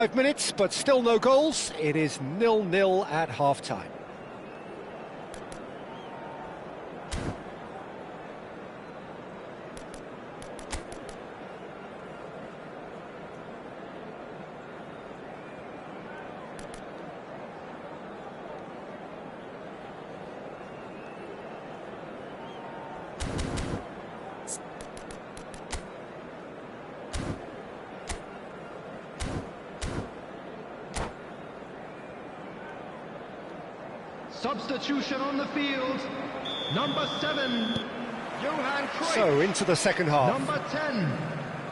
5 minutes, but still no goals. It is 0-0 at half-time. Substitution on the field, number 7, Johan Cruyff. So, into the second half. Number 10,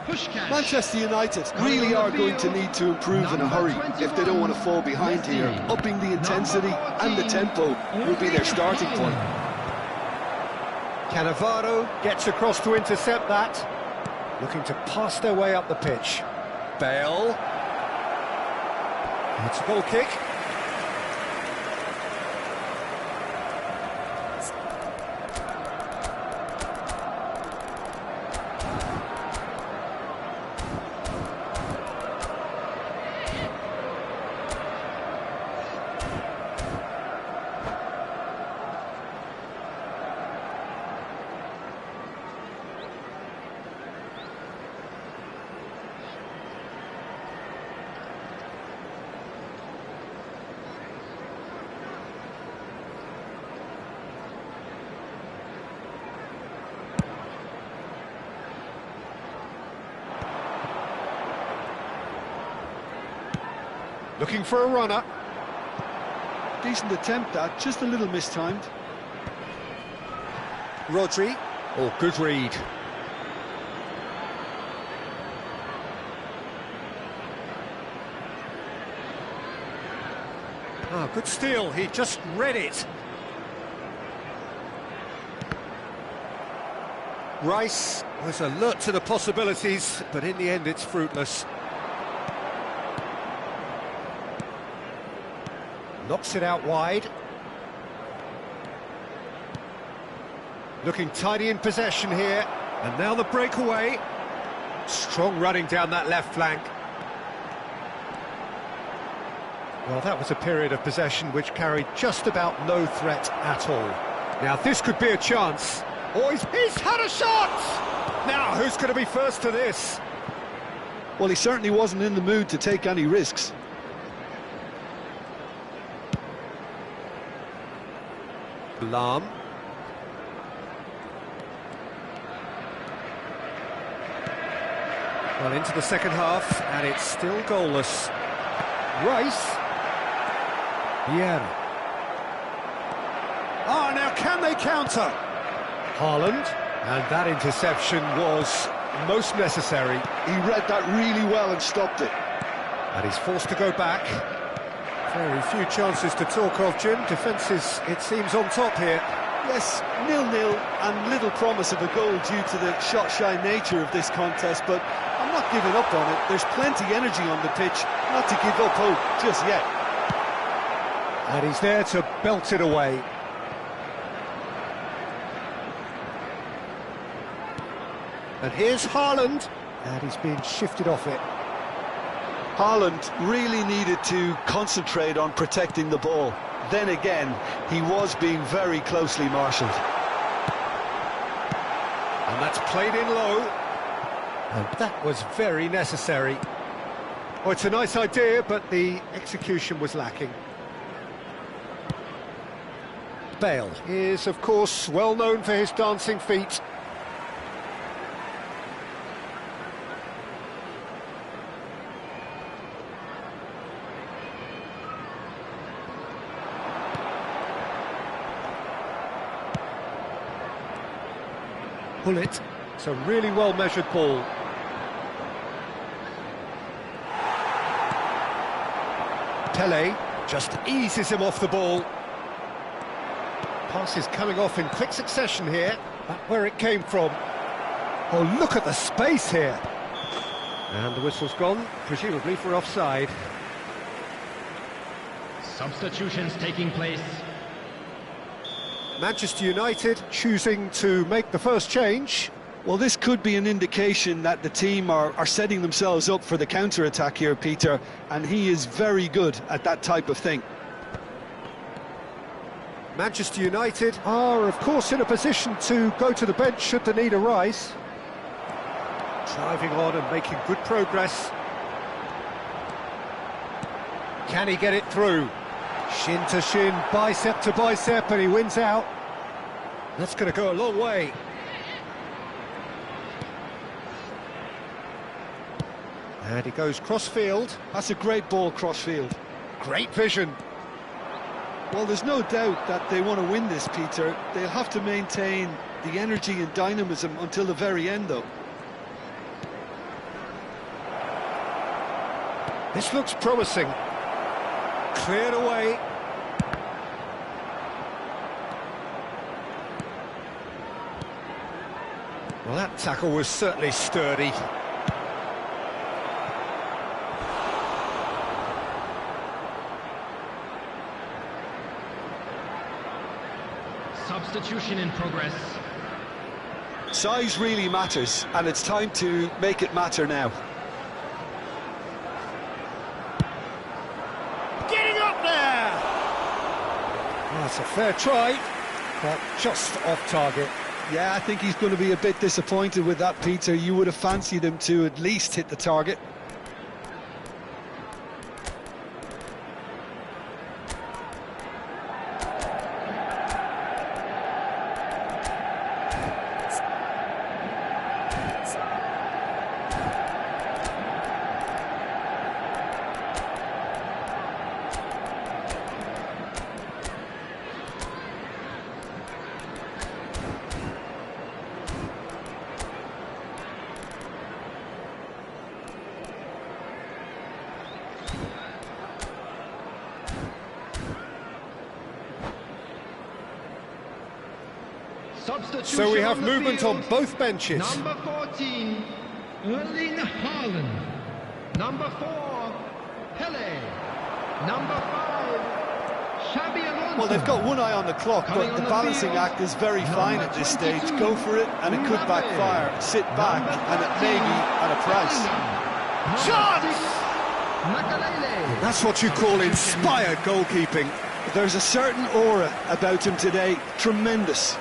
Pushkash. Manchester United really are going to need to improve in a hurry if they don't want to fall behind here. Upping the intensity and the tempo will be their starting point. Cannavaro gets across to intercept that. Looking to pass their way up the pitch. Bale. It's a goal kick. Looking for a runner. Decent attempt that, just a little mistimed. Rodri. Oh, good read. Ah, good steal. He just read it. Rice was alert to the possibilities, but in the end it's fruitless. Knocks it out wide. Looking tidy in possession here. And now the breakaway. Strong running down that left flank. Well, that was a period of possession which carried just about no threat at all. Now, this could be a chance. Oh, he's had a shot! Now, who's going to be first to this? Well, he certainly wasn't in the mood to take any risks. Lam. Well, into the second half, and it's still goalless. Rice. Vieira. Oh, now can they counter? Haaland, and that interception was most necessary. He read that really well and stopped it. And he's forced to go back. Very few chances to talk of, Jim. Defence is, it seems, on top here. Yes, 0-0 and little promise of a goal due to the shot-shy nature of this contest, but I'm not giving up on it. There's plenty energy on the pitch, not to give up hope just yet. And he's there to belt it away. And here's Haaland, and he's being shifted off it. Haaland really needed to concentrate on protecting the ball. Then again, he was being very closely marshalled. And that's played in low. And that was very necessary. Oh, it's a nice idea, but the execution was lacking. Bale is, of course, well known for his dancing feet. Pull it. It's a really well-measured ball. Pele just eases him off the ball. Pass is coming off in quick succession here. Back where it came from. Oh, look at the space here. And the whistle's gone, presumably for offside. Substitutions taking place. Manchester United choosing to make the first change. Well, this could be an indication that the team are setting themselves up for the counter-attack here, Peter, and he is very good at that type of thing. Manchester United are, of course, in a position to go to the bench should the need arise. Driving on and making good progress. Can he get it through? Shin to shin, bicep to bicep, and he wins out. That's going to go a long way. And he goes cross-field. That's a great ball cross-field. Great vision. Well, there's no doubt that they want to win this, Peter. They'll have to maintain the energy and dynamism until the very end, though. This looks promising. Cleared away. Well, that tackle was certainly sturdy. Substitution in progress. Size really matters, and it's time to make it matter now. Getting up there! Well, that's a fair try, but just off target. Yeah, I think he's going to be a bit disappointed with that, Peter. You would have fancied him to at least hit the target. So we have movement on both benches. Number 14, Erling Haaland. Number 4, Pele. Number 5, Xabi Alonso. Well, they've got one eye on the clock, but the balancing act is very fine at this stage. Go for it, and it could backfire. Sit back, and it may be at a price. Chance! That's what you call inspired goalkeeping. There's a certain aura about him today. Tremendous.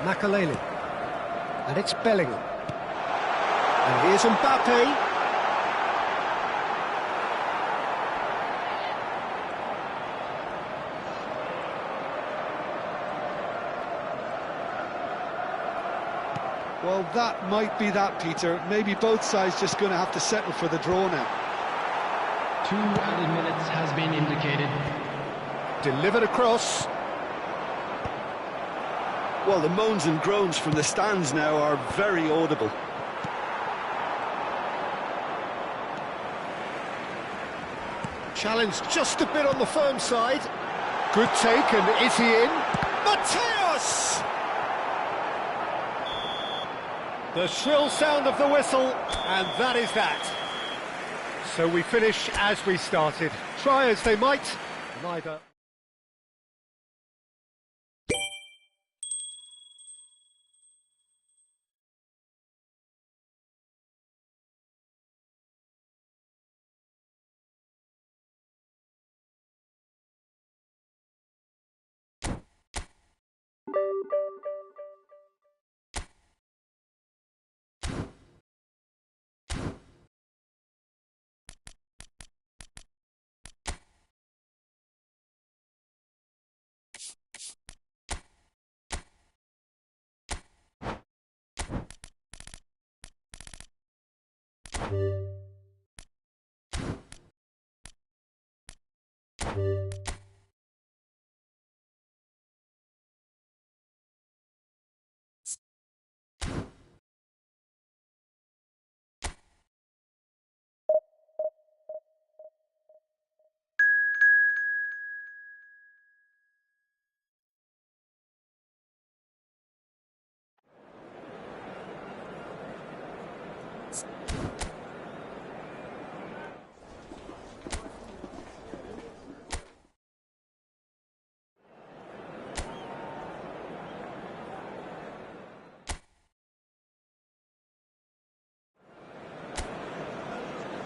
Makalele, and it's Bellingham, and here's Mbappe. Well, that might be that, Peter. Maybe both sides just going to have to settle for the draw now. 2 added minutes has been indicated. Delivered across. Well, the moans and groans from the stands now are very audible. Challenged just a bit on the firm side. Good take, and is he in? Mateus! The shrill sound of the whistle, and that is that. So we finish as we started. Try as they might, neither...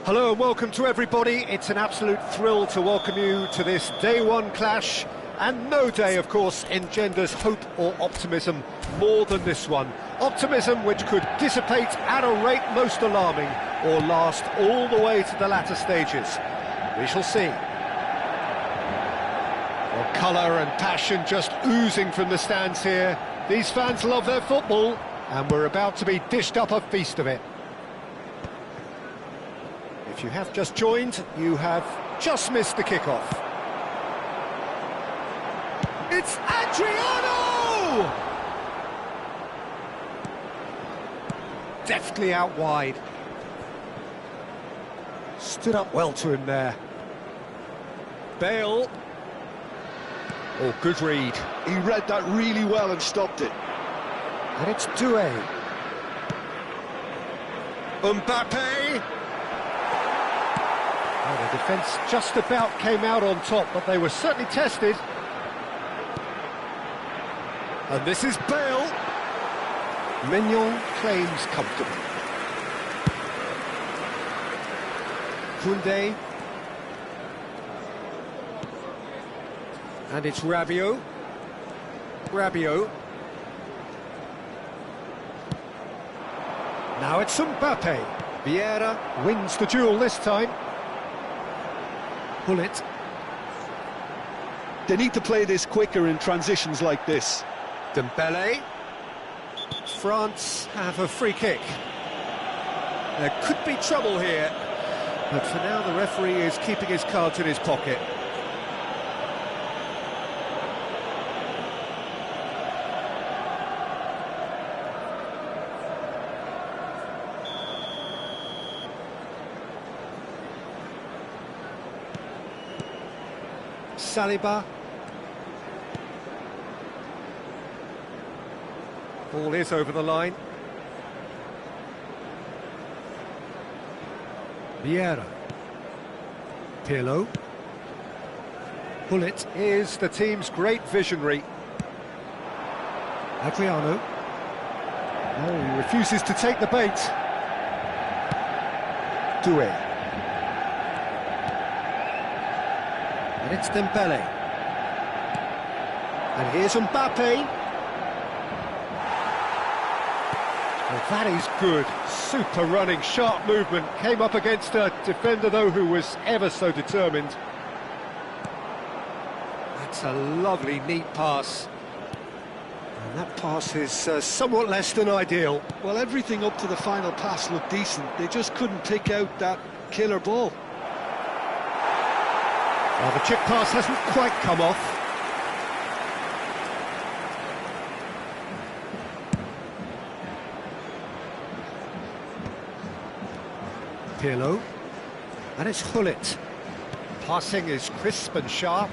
Hello and welcome to everybody. It's an absolute thrill to welcome you to this day one clash, and no day, of course, engenders hope or optimism more than this one. Optimism which could dissipate at a rate most alarming or last all the way to the latter stages. We shall see. Well, colour and passion just oozing from the stands here. These fans love their football, and we're about to be dished up a feast of it. If you have just joined, you have just missed the kickoff. It's Adriano! Deftly out wide. Stood up well to him there. Bale. Oh, good read. He read that really well and stopped it. And it's Doué. Mbappe. Oh, the defence just about came out on top, but they were certainly tested. And this is Bale. Mignon claims comfortably. Koundé. And it's Rabiot. Rabiot. Now it's Mbappe. Vieira wins the duel this time. Bullet. They need to play this quicker in transitions like this. Dembele. France have a free kick. There could be trouble here, but for now the referee is keeping his cards in his pocket. Saliba. Ball is over the line. Vieira. Pirlo. Bullet is the team's great visionary. Adriano. Oh, he refuses to take the bait. Doué. And it's Dembele. And here's Mbappe. Well, that is good. Super running, sharp movement. Came up against a defender, though, who was ever so determined. That's a lovely, neat pass. And that pass is somewhat less than ideal. Well, everything up to the final pass looked decent. They just couldn't pick out that killer ball. Well, the chip pass hasn't quite come off. Pirlo. And it's Hullet. Passing is crisp and sharp.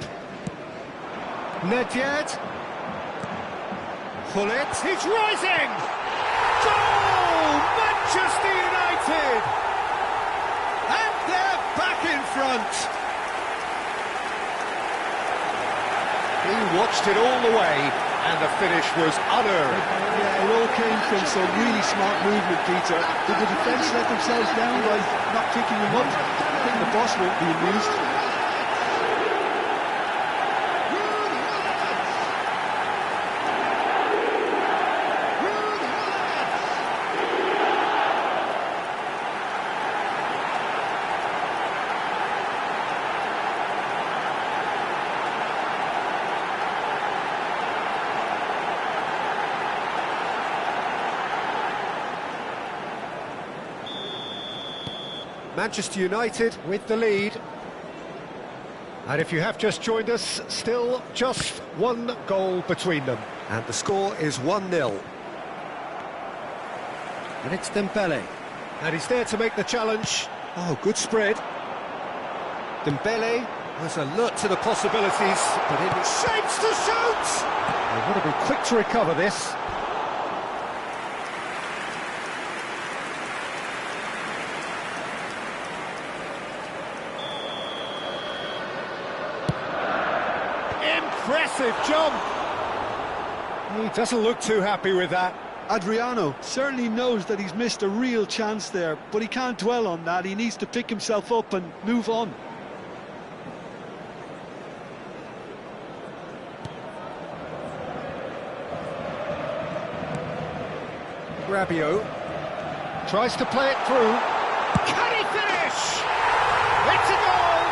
Ngetest. Hullet, he's rising! Goal! Manchester United! And they're back in front! He watched it all the way, and the finish was unearned. Yeah, it all came from some really smart movement, Peter. Did the defence let themselves down by not picking him up? I think the boss won't be amused. Manchester United with the lead. And if you have just joined us, still just one goal between them. And the score is 1-0. And it's Dembele. And he's there to make the challenge. Oh, good spread. Dembele was alert to the possibilities, but in shapes to shoot! They've got to be quick to recover this. Impressive jump! He doesn't look too happy with that. Adriano certainly knows that he's missed a real chance there, but he can't dwell on that. He needs to pick himself up and move on. Rabiot tries to play it through. Can he finish? It's a goal!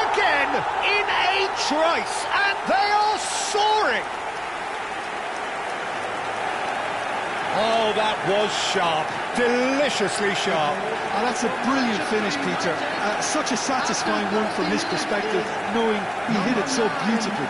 Again, in a trice, and they are soaring! Oh, that was sharp, deliciously sharp. And that's a brilliant finish, Peter. Such a satisfying one from his perspective, knowing he hit it so beautifully.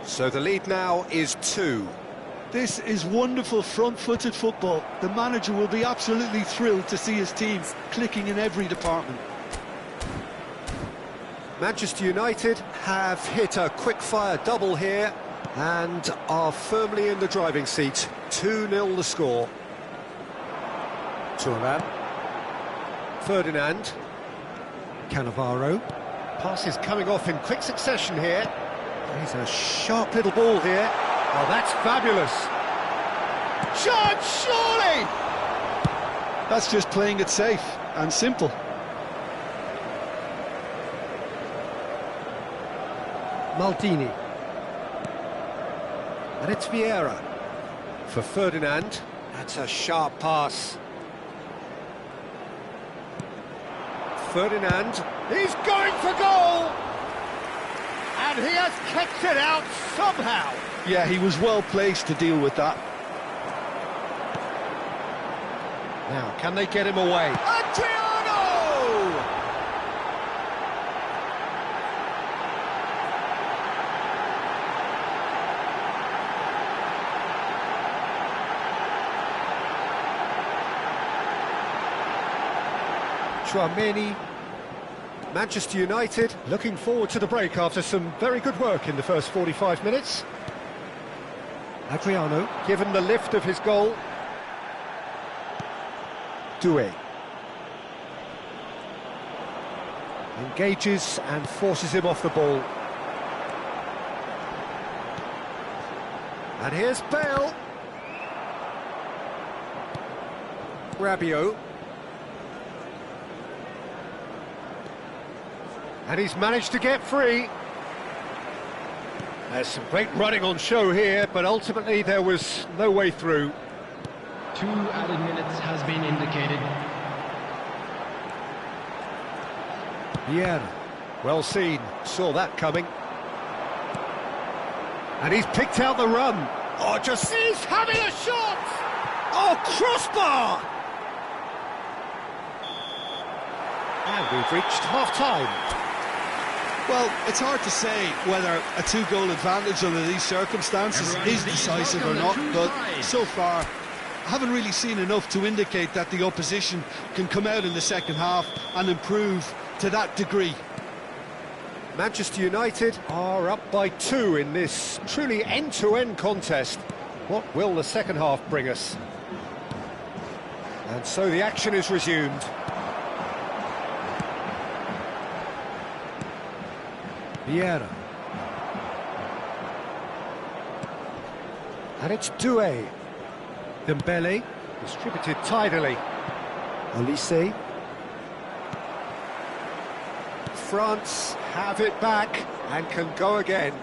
So the lead now is 2. This is wonderful front-footed football. The manager will be absolutely thrilled to see his team clicking in every department. Manchester United have hit a quick-fire double here and are firmly in the driving seat. 2-0 the score. Thuram. Ferdinand. Cannavaro. Passes coming off in quick succession here. He's a sharp little ball here. Oh, that's fabulous. Chance, surely! That's just playing it safe and simple. Maldini. And it's Vieira. For Ferdinand. That's a sharp pass. Ferdinand. He's going for goal! And he has kicked it out somehow. Yeah, he was well placed to deal with that. Now, can they get him away? Adriano! Tchouaméni. Manchester United looking forward to the break after some very good work in the first 45 minutes. Adriano given the lift of his goal. Doué engages and forces him off the ball. And here's Bale. Rabiot. And he's managed to get free. There's some great running on show here, but ultimately there was no way through. 2 added minutes has been indicated. Vieira, well seen, saw that coming. And he's picked out the run. Oh, just... He's having a shot! Oh, crossbar! And we've reached half-time. Well, it's hard to say whether a 2-goal advantage under these circumstances is decisive or not, but so far I haven't really seen enough to indicate that the opposition can come out in the second half and improve to that degree. Manchester United are up by 2 in this truly end-to-end contest. What will the second half bring us? And so the action is resumed. Vieira. And it's Doué. Dembele, distributed tidily. Olise. France have it back and can go again.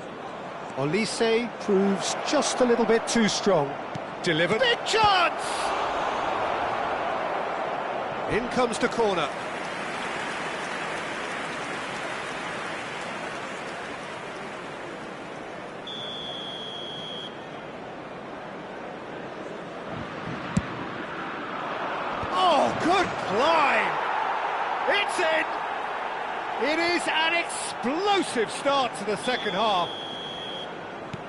Olise proves just a little bit too strong. Delivered. Big chance! In comes the corner. Good climb! It's in! It is an explosive start to the second half.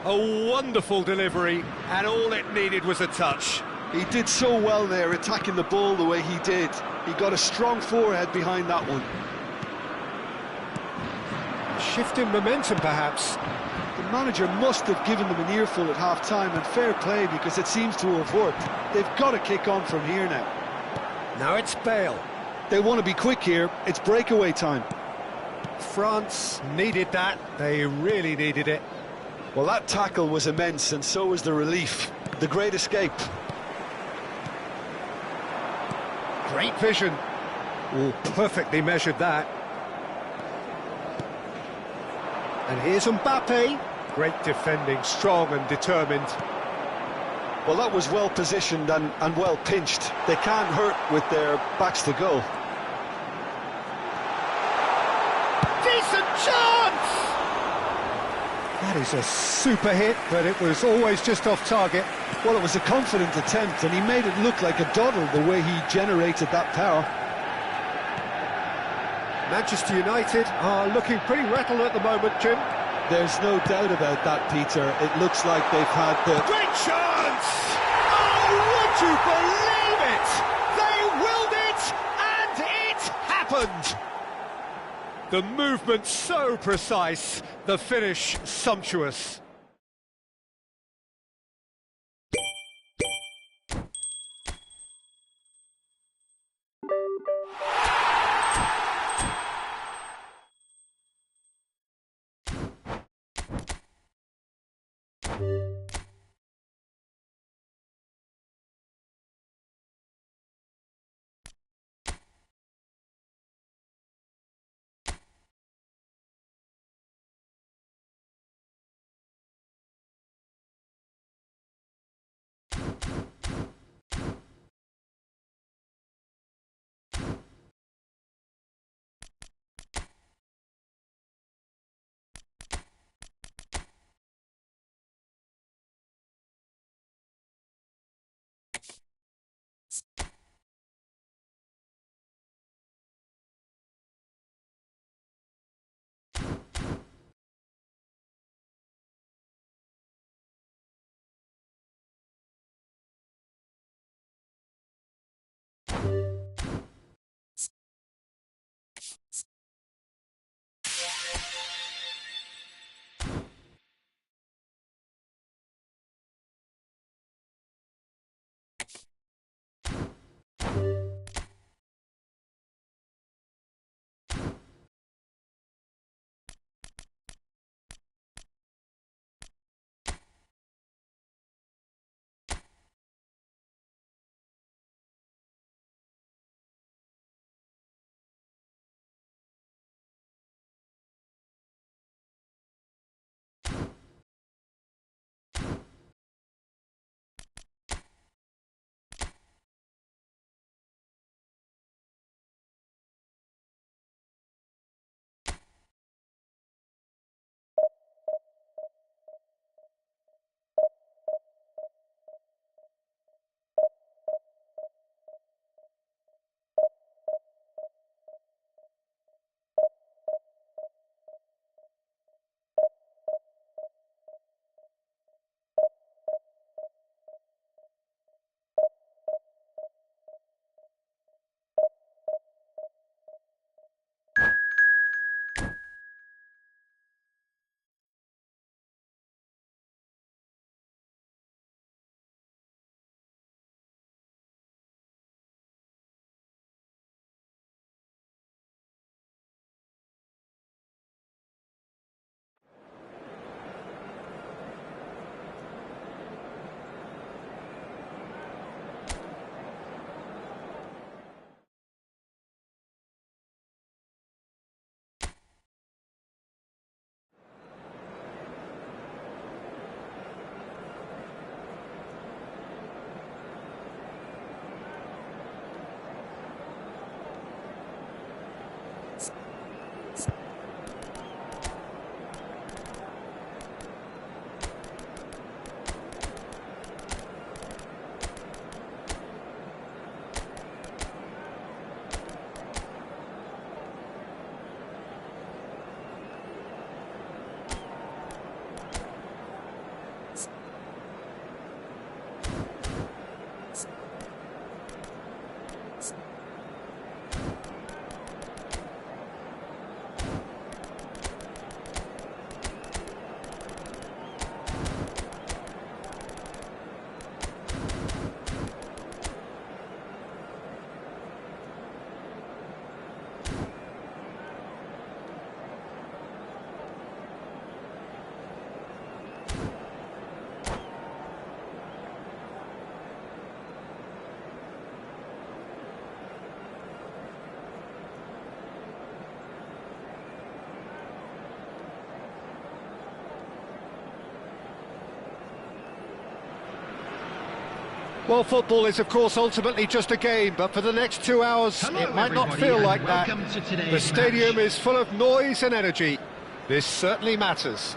A wonderful delivery, and all it needed was a touch. He did so well there, attacking the ball the way he did. He got a strong forehead behind that one. Shift in momentum, perhaps. The manager must have given them an earful at half-time, and fair play, because it seems to have worked. They've got to kick on from here now. Now it's Bale. They want to be quick here. It's breakaway time. France needed that. They really needed it. Well, that tackle was immense, and so was the relief. The great escape. Great vision. Oh, perfectly measured that. And here's Mbappe. Great defending, strong and determined. Well, that was well positioned and well pinched. They can't hurt with their backs to goal. Decent chance! That is a super hit, but it was always just off target. Well, it was a confident attempt, and he made it look like a doddle the way he generated that power. Manchester United are looking pretty rattled at the moment, Jim. There's no doubt about that, Peter. It looks like they've had the... Great chance! Oh, would you believe it? They willed it, and it happened! The movement so precise, the finish sumptuous. Well, football is, of course, ultimately just a game, but for the next 2 hours, Hello, it might not everybody, feel and like that. welcome to today's The stadium match. is full of noise and energy. This certainly matters.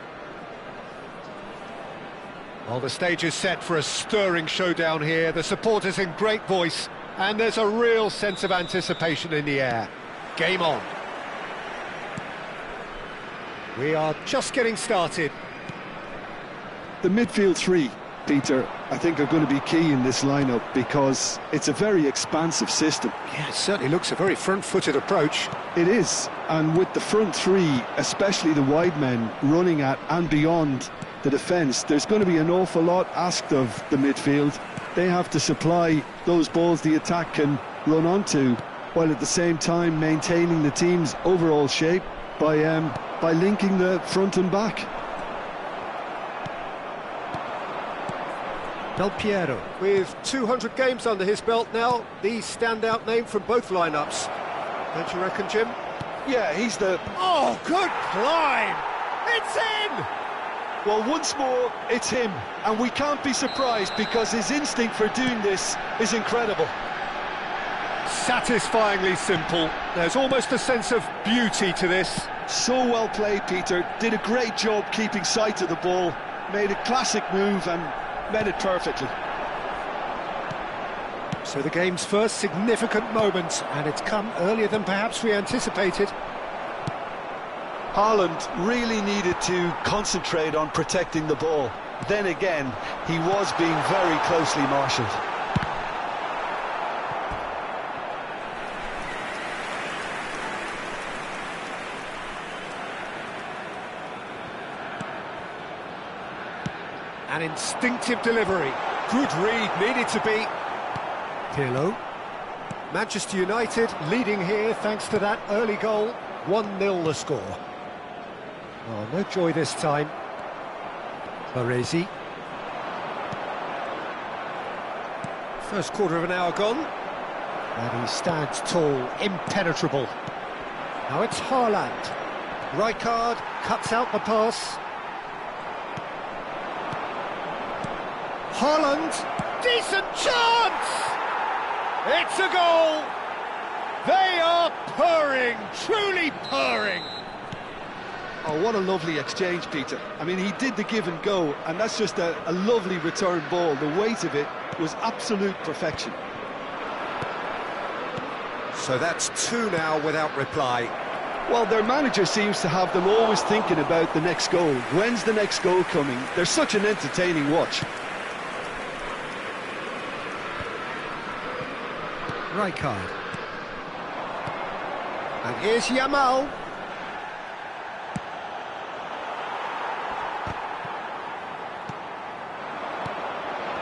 Well, the stage is set for a stirring showdown here. The supporters in great voice, and there's a real sense of anticipation in the air. Game on. We are just getting started. The midfield three, Peter, I think are going to be key in this lineup because it's a very expansive system. Yeah, it certainly looks a very front-footed approach. It is, and with the front three, especially the wide men, running at and beyond the defence, there's going to be an awful lot asked of the midfield. They have to supply those balls the attack can run onto, while at the same time maintaining the team's overall shape by linking the front and back. Del Piero, with 200 games under his belt now, the standout name from both lineups. Don't you reckon, Jim? Yeah, he's the... Oh, good climb! It's in! Well, once more, it's him, and we can't be surprised because his instinct for doing this is incredible. Satisfyingly simple. There's almost a sense of beauty to this. So well played, Peter. Did a great job keeping sight of the ball, made a classic move and met it perfectly. So the game's first significant moment, and it's come earlier than perhaps we anticipated. Haaland really needed to concentrate on protecting the ball. Then again, he was being very closely marshalled. An instinctive delivery. Good read, needed to be. Pirlo. Manchester United leading here thanks to that early goal. 1-0 the score. Oh, no joy this time. Baresi. First quarter of an hour gone. And he stands tall, impenetrable. Now it's Haaland. Rijkaard cuts out the pass. Haaland, decent chance! It's a goal! They are purring, truly purring! Oh, what a lovely exchange, Peter. I mean, he did the give and go, and that's just a lovely return ball. The weight of it was absolute perfection. So that's two now without reply. Well, their manager seems to have them always thinking about the next goal. When's the next goal coming? They're such an entertaining watch. Rijkaard. And here's Yamal.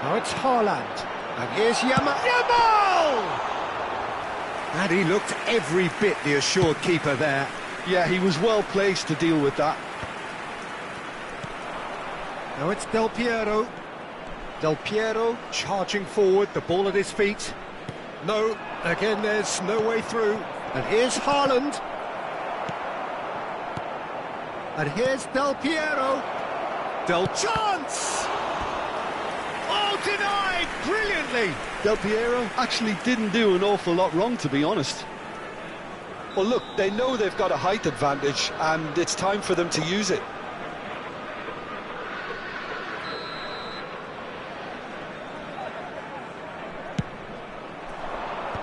Now it's Haaland. And here's Yamal. Yamal! And he looked every bit the assured keeper there. Yeah, he was well placed to deal with that. Now it's Del Piero. Del Piero charging forward, the ball at his feet. No, again there's no way through. And here's Haaland. And here's Del Piero. Del chance! Oh, denied brilliantly! Del Piero actually didn't do an awful lot wrong, to be honest. Well, look, they know they've got a height advantage, and it's time for them to use it.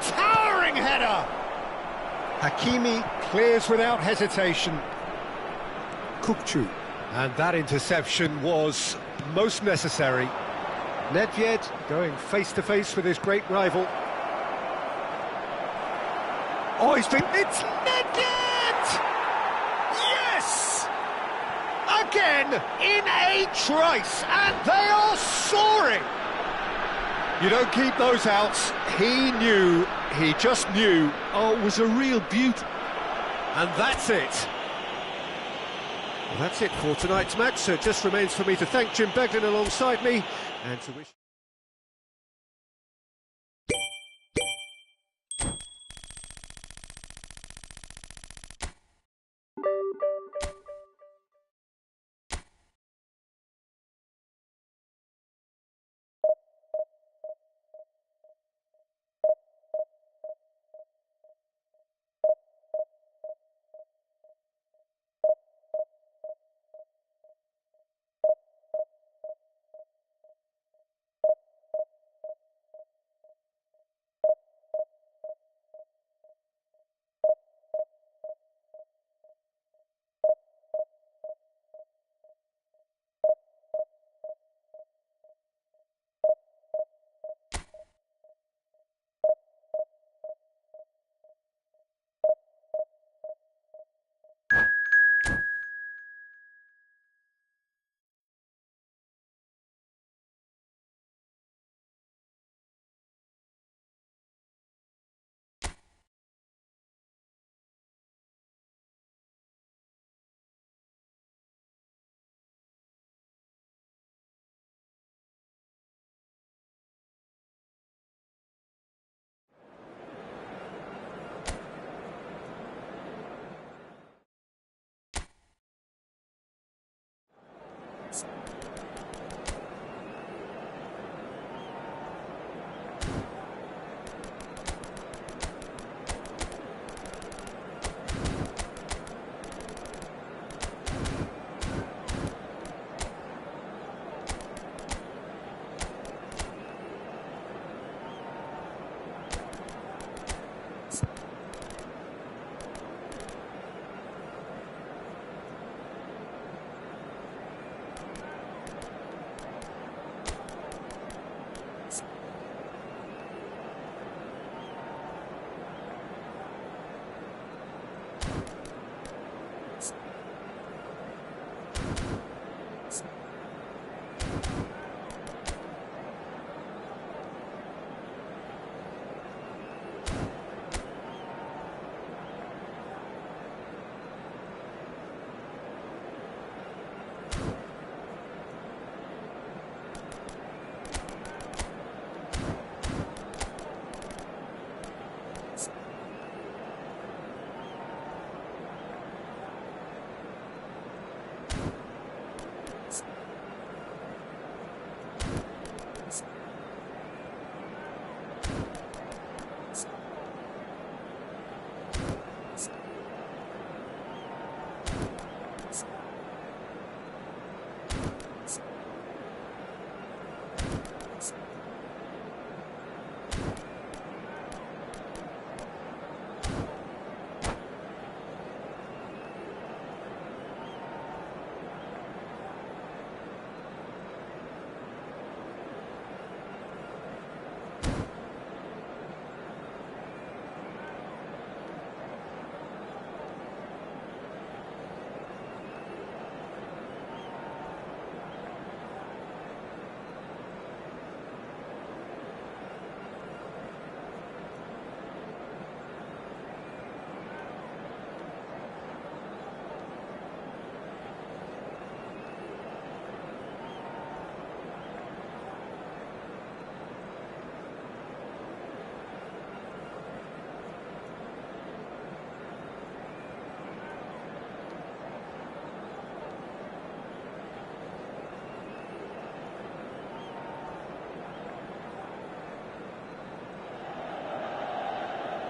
Towering header! Hakimi clears without hesitation. Kukçu. And that interception was most necessary. Nedved going face-to-face with his great rival. Oh, it's Nedved! Yes! Again, in a trice, and they are soaring! You don't keep those outs. He just knew. Oh, it was a real beaut. And that's it. Well, that's it for tonight's match, so it just remains for me to thank Jim Beglin alongside me, and to wish...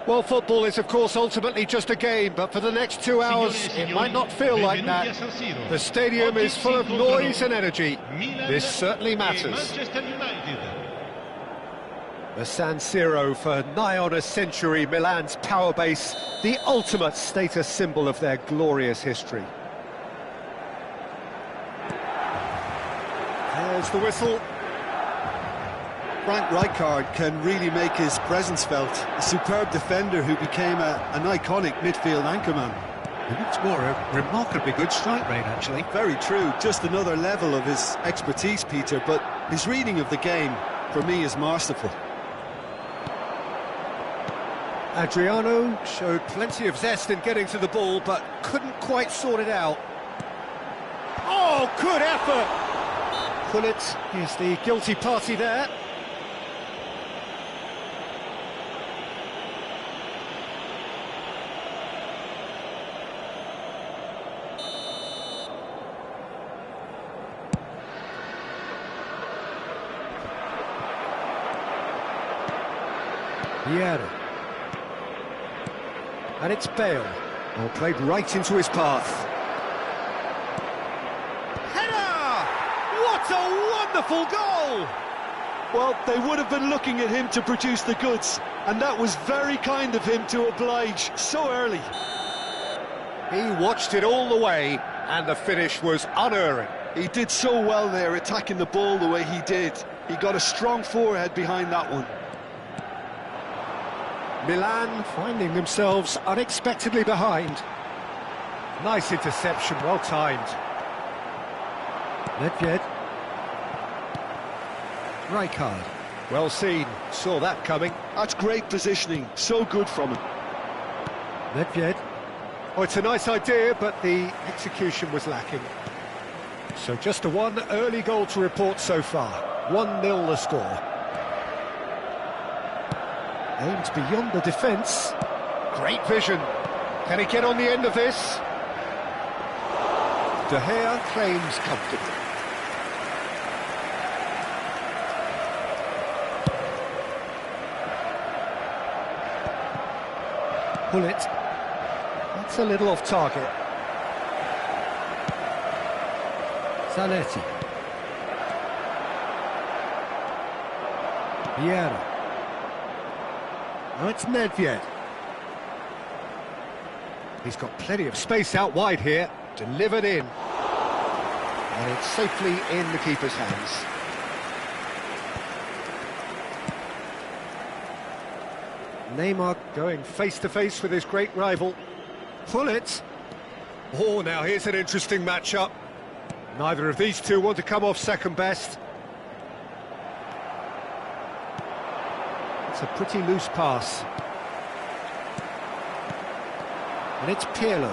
Well, football is, of course, ultimately just a game, but for the next 2 hours, it might not feel like that. The stadium is full of noise and energy. This certainly matters. The San Siro for nigh on a century, Milan's power base, the ultimate status symbol of their glorious history. There's the whistle. Frank Rijkaard can really make his presence felt. A superb defender who became an iconic midfield anchorman. It's more a remarkably good strike rate, actually. Very true, just another level of his expertise, Peter, but his reading of the game, for me, is masterful. Adriano showed plenty of zest in getting to the ball, but couldn't quite sort it out. Oh, good effort! Pullet is the guilty party there. Vieira. And it's Bale. Well, played right into his path. Header! What a wonderful goal! Well, they would have been looking at him to produce the goods, and that was very kind of him to oblige so early. He watched it all the way, and the finish was unerring. He did so well there, attacking the ball the way he did. He got a strong forehead behind that one. Milan finding themselves unexpectedly behind. Nice interception, well timed. Nedved. Rijkaard. Well seen, saw that coming. That's great positioning, so good from him. Nedved. Oh, it's a nice idea, but the execution was lacking. So just a one early goal to report so far. 1-0 the score. Aimed beyond the defence. Great vision. Can he get on the end of this? De Gea claims comfortably. Pullet. That's a little off target. Zanetti. Vieira. Now it's Nedved. He's got plenty of space out wide here, delivered in. And it's safely in the keeper's hands. Neymar going face-to-face with his great rival. Pullet. Oh, now here's an interesting matchup. Neither of these two want to come off second best. It's a pretty loose pass. And it's Pirlo.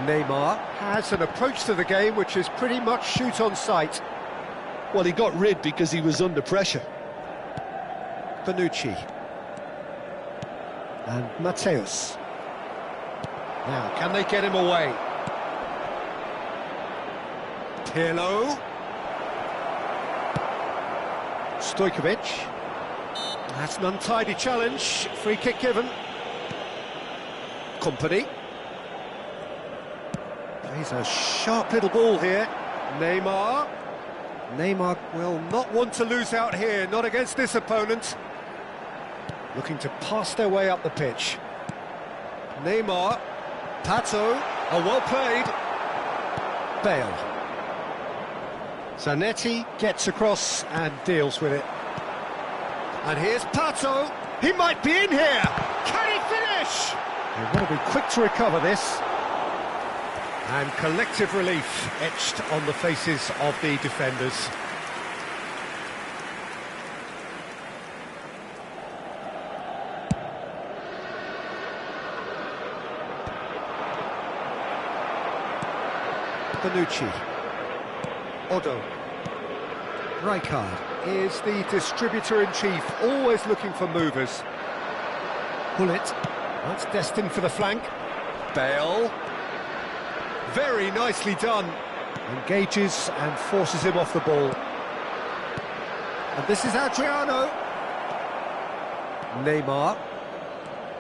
Neymar has an approach to the game which is pretty much shoot on sight. Well, he got rid because he was under pressure. Bonucci. And Mateus. Now, can they get him away? Pirlo. Stojkovic. That's an untidy challenge. Free kick given. Company. Plays a sharp little ball here. Neymar. Neymar will not want to lose out here, not against this opponent. Looking to pass their way up the pitch. Neymar. Pato. Oh, well played. Bale. Zanetti gets across and deals with it. And here's Pato. He might be in here. Can he finish? They want to be quick to recover this. And collective relief etched on the faces of the defenders. Bonucci. Odo. Rijkaard is the distributor-in-chief, always looking for movers. Pullet. That's destined for the flank. Bale. Very nicely done. Engages and forces him off the ball. And this is Adriano. Neymar.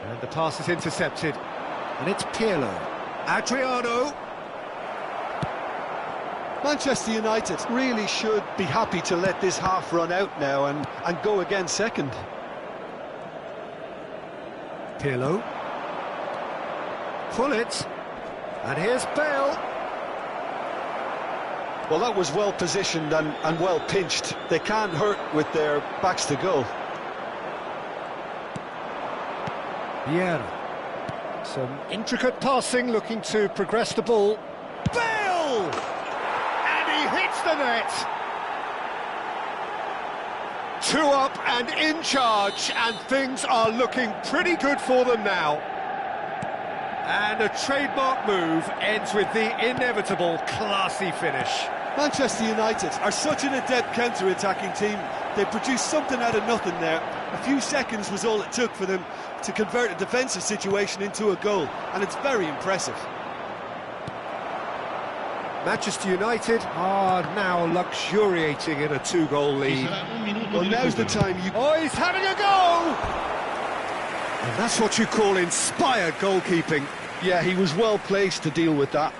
And the pass is intercepted. And it's Pirlo. Adriano. Manchester United really should be happy to let this half run out now and go again second. Pirlo. Pull it. And here's Bale. Well, that was well positioned and well pinched. They can't hurt with their backs to goal. Vieira. Some intricate passing, looking to progress the ball. Bale! And he hits the net! 2 up and in charge, and things are looking pretty good for them now. And a trademark move ends with the inevitable classy finish. Manchester United are such an adept counter-attacking team. They produced something out of nothing there. A few seconds was all it took for them to convert a defensive situation into a goal, and it's very impressive. Manchester United are now luxuriating in a 2-goal lead. Well, now's the time you... Oh, he's having a go! And that's what you call inspired goalkeeping. Yeah, he was well placed to deal with that.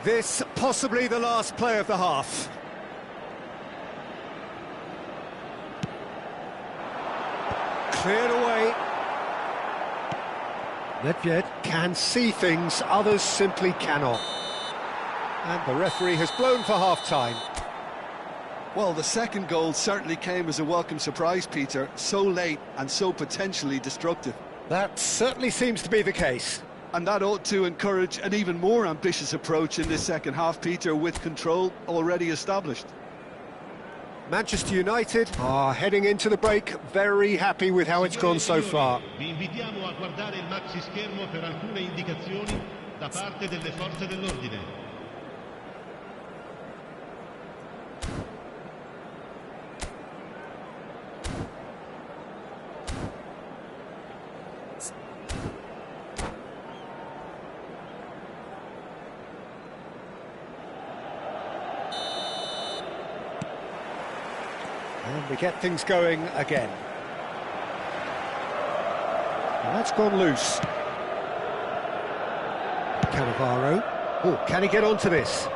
This possibly the last play of the half. Cleared away. Nedved can see things others simply cannot. And the referee has blown for half-time. Well, the second goal certainly came as a welcome surprise, Peter. So late and so potentially destructive. That certainly seems to be the case. And that ought to encourage an even more ambitious approach in this second half, Peter, with control already established. Manchester United are heading into the break very happy with how it's gone so far. Vi invitiamo a guardare il maxi schermo per alcune indicazioni da parte delle forze dell'ordine. And we get things going again. And that's gone loose. Cannavaro. Oh, can he get onto this?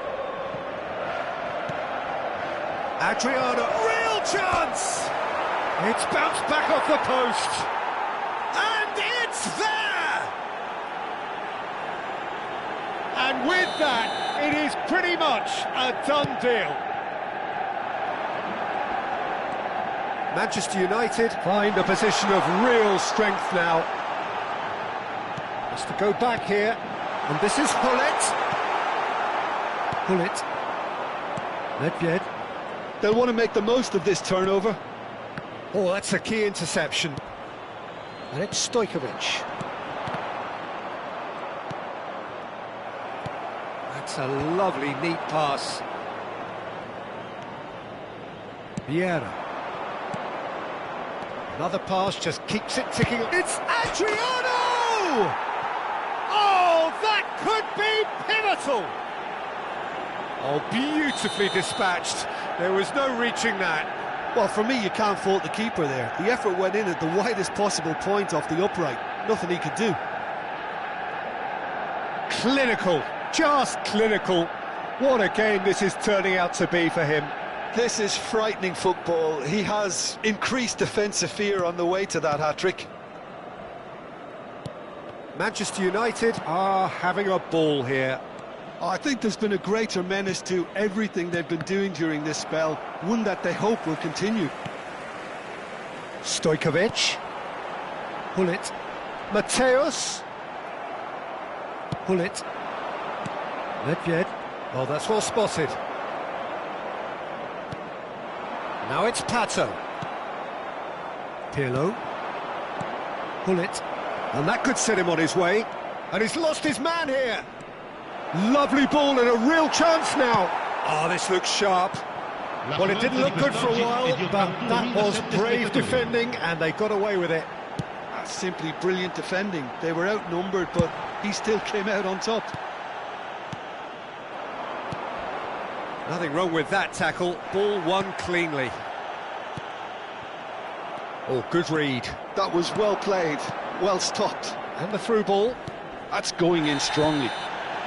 Adriano, real chance! It's bounced back off the post. And it's there! And with that, it is pretty much a done deal. Manchester United find a position of real strength now. Has to go back here, and this is Hullet. Hullet. Nedved. They'll want to make the most of this turnover. Oh, that's a key interception. And it's Stojkovic. That's a lovely, neat pass. Vieira. Another pass just keeps it ticking. It's Adriano! Oh, that could be pivotal! Oh, beautifully dispatched. There was no reaching that. Well, for me, you can't fault the keeper there. The effort went in at the widest possible point off the upright. Nothing he could do. Clinical, just clinical. What a game this is turning out to be for him. This is frightening football. He has increased defensive fear on the way to that hat-trick. Manchester United are having a ball here. I think there's been a greater menace to everything they've been doing during this spell, one that they hope will continue. Stojkovic. Hullet. Mateus. Hullet. Nedved. Oh, that's well spotted. Now it's Pato. Pirlo. Hullet. And that could set him on his way. And he's lost his man here. Lovely ball and a real chance now. Oh, this looks sharp. Well, it didn't look good for a while, but that was brave defending, and they got away with it. That's simply brilliant defending. They were outnumbered, but he still came out on top. Nothing wrong with that tackle. Ball won cleanly. Oh, good read. That was well played, well stopped. And the through ball. That's going in strongly.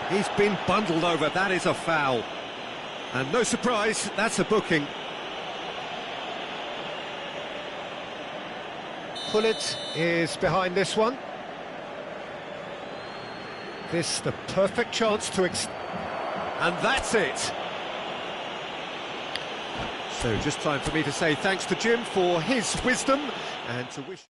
He's been bundled over, that is a foul. And no surprise, that's a booking. Pullet is behind this one. This the perfect chance to and that's it. So just time for me to say thanks to Jim for his wisdom and to wish